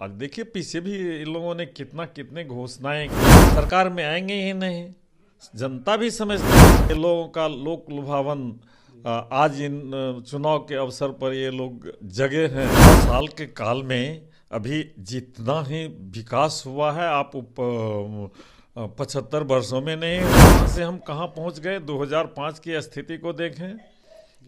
अब देखिए पीछे भी इन लोगों ने कितने घोषणाएं की, सरकार में आएंगे ही नहीं। जनता भी समझती है कि लोगों का लोक लुभावन आज इन चुनाव के अवसर पर ये लोग जगे हैं। 10 साल के काल में अभी जितना ही विकास हुआ है आप 75 वर्षों में नहीं, वहाँ से हम कहाँ पहुँच गए। 2005 की स्थिति को देखें,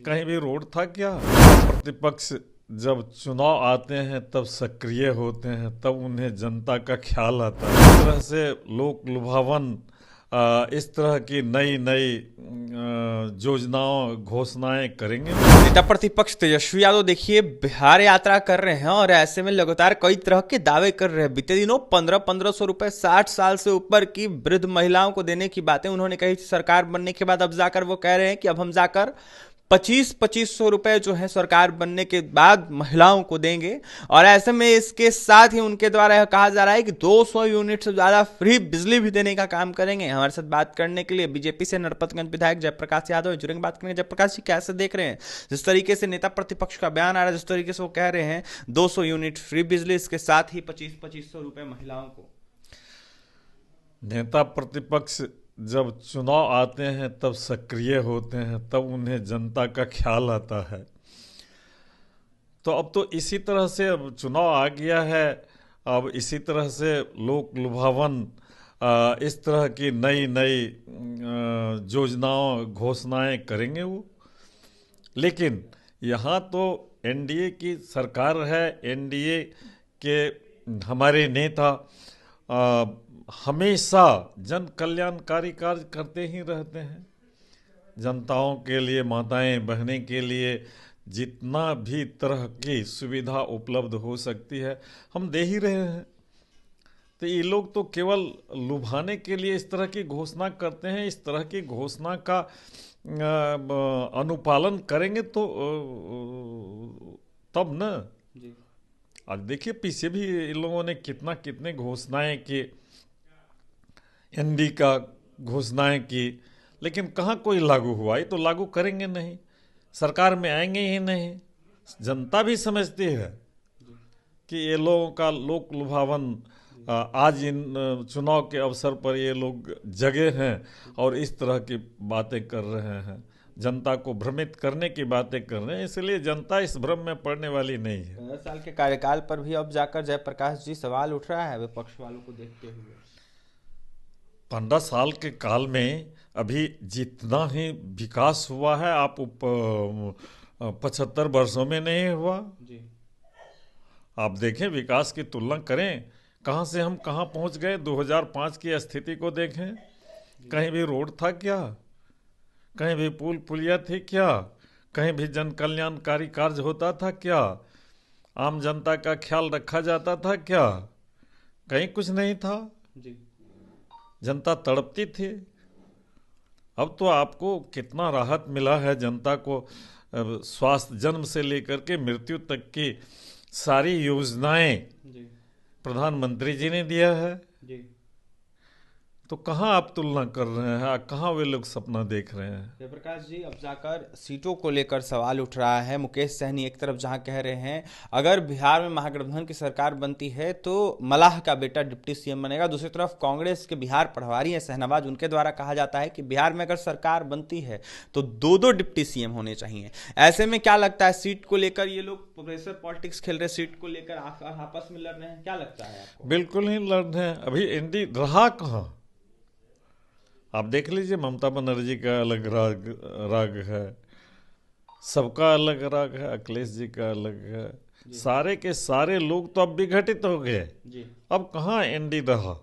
कहीं भी रोड था क्या। प्रतिपक्ष जब चुनाव आते हैं तब सक्रिय होते हैं, तब उन्हें जनता का ख्याल आता है। इस तरह से लोक लुभावन इस तरह की नई योजनाओं घोषणाएं करेंगे। नेता प्रतिपक्ष तेजस्वी यादव देखिए बिहार यात्रा कर रहे हैं और ऐसे में लगातार कई तरह के दावे कर रहे हैं। बीते दिनों 1500 रुपए 60 साल से ऊपर की वृद्ध महिलाओं को देने की बातें उन्होंने कही थी सरकार बनने के बाद। अब जाकर वो कह रहे हैं कि अब हम जाकर 2500 रुपए जो है सरकार बनने के बाद महिलाओं को देंगे। और ऐसे में इसके साथ ही उनके द्वारा कहा जा रहा है कि 200 यूनिट से ज्यादा फ्री बिजली भी देने का काम करेंगे। हमारे साथ बात करने के लिए बीजेपी से नरपतगंज विधायक जयप्रकाश यादव जुड़ेंगे, बात करेंगे। जयप्रकाश जी, कैसे देख रहे हैं जिस तरीके से नेता प्रतिपक्ष का बयान आ रहा है, जिस तरीके से वो कह रहे हैं 200 यूनिट फ्री बिजली, इसके साथ ही 2500 रुपए महिलाओं को। नेता प्रतिपक्ष जब चुनाव आते हैं तब सक्रिय होते हैं, तब उन्हें जनता का ख्याल आता है। तो अब तो इसी तरह से अब चुनाव आ गया है, अब इसी तरह से लोक लुभावन इस तरह की नई योजनाओं घोषणाएं करेंगे वो। लेकिन यहाँ तो एनडीए की सरकार है, एनडीए के हमारे नेता हमेशा जन कल्याणकारी कार्य करते ही रहते हैं। जनताओं के लिए, माताएं बहनें के लिए जितना भी तरह की सुविधा उपलब्ध हो सकती है हम दे ही रहे हैं। तो ये लोग तो केवल लुभाने के लिए इस तरह की घोषणा करते हैं। इस तरह की घोषणा का अनुपालन करेंगे तो तब न। अब देखिए पीछे भी इन लोगों ने कितने घोषणाएं की, एनडी का घोषणाएं की, लेकिन कहाँ कोई लागू हुआ। ये तो लागू करेंगे नहीं, सरकार में आएंगे ही नहीं। जनता भी समझती है कि ये लोगों का लोक लुभावन आज इन चुनाव के अवसर पर ये लोग जगे हैं और इस तरह की बातें कर रहे हैं, जनता को भ्रमित करने की बातें कर रहे हैं। इसलिए जनता इस भ्रम में पड़ने वाली नहीं है। 15 साल के कार्यकाल पर भी अब जाकर जयप्रकाश जी सवाल उठ रहा है विपक्ष वालों को देखते हुए। 15 साल के काल में अभी जितना ही विकास हुआ है आप 75 वर्षों में नहीं हुआ जी। आप देखें, विकास की तुलना करें, कहाँ से हम कहाँ पहुँच गए। 2005 की स्थिति को देखें, कहीं भी रोड था क्या, कहीं भी पुल पुलिया थी क्या, कहीं भी जन कल्याणकारी कार्य होता था क्या, आम जनता का ख्याल रखा जाता था क्या, कहीं कुछ नहीं था जी। जनता तड़पती थी। अब तो आपको कितना राहत मिला है जनता को। स्वास्थ्य जन्म से लेकर के मृत्यु तक की सारी योजनाएं जी। प्रधानमंत्री जी ने दिया है। जी। तो कहाँ आप तुलना कर रहे हैं, कहाँ वे लोग सपना देख रहे हैं। जयप्रकाश जी, अब जाकर सीटों को लेकर सवाल उठ रहा है। मुकेश सहनी एक तरफ जहां कह रहे हैं अगर बिहार में महागठबंधन की सरकार बनती है तो मलाह का बेटा डिप्टी सीएम बनेगा। दूसरी तरफ कांग्रेस के बिहार प्रभारी हैं शहनवाज, उनके द्वारा कहा जाता है कि बिहार में अगर सरकार बनती है तो 2 डिप्टी सीएम होने चाहिए। ऐसे में क्या लगता है, सीट को लेकर ये लोग प्रेशर पॉलिटिक्स खेल रहे, सीट को लेकर आपस में लड़ रहे हैं, क्या लगता है आपको? बिल्कुल ही लड़ रहे हैं। अभी एनडी रहा कहाँ, आप देख लीजिए। ममता बनर्जी का अलग राग है, सबका अलग राग है, अखिलेश जी का अलग है। सारे के सारे लोग तो अब विघटित हो गए। अब कहाँ एनडी रहा।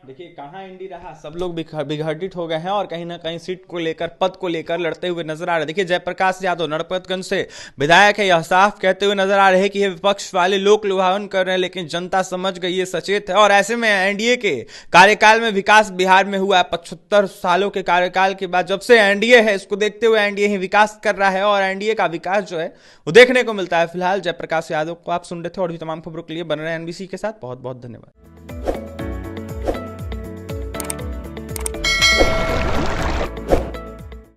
देखिए कहाँ एनडी रहा, सब लोग विघटित हो गए हैं और कहीं ना कहीं सीट को लेकर, पद को लेकर लड़ते हुए नजर आ रहे हैं। देखिए जयप्रकाश यादव नरपतगंज से विधायक है, यह साफ कहते हुए नजर आ रहे हैं कि ये विपक्ष वाले लोक लुभावन कर रहे हैं, लेकिन जनता समझ गई है, सचेत है। और ऐसे में एनडीए के कार्यकाल में विकास बिहार में हुआ है। 75 सालों के कार्यकाल के बाद जब से एनडीए है, इसको देखते हुए एनडीए ही विकास कर रहा है और एनडीए का विकास जो है वो देखने को मिलता है। फिलहाल जयप्रकाश यादव को आप सुन रहे थे और भी तमाम खबरों के लिए बन रहे हैं एनबीसी के साथ। बहुत बहुत धन्यवाद।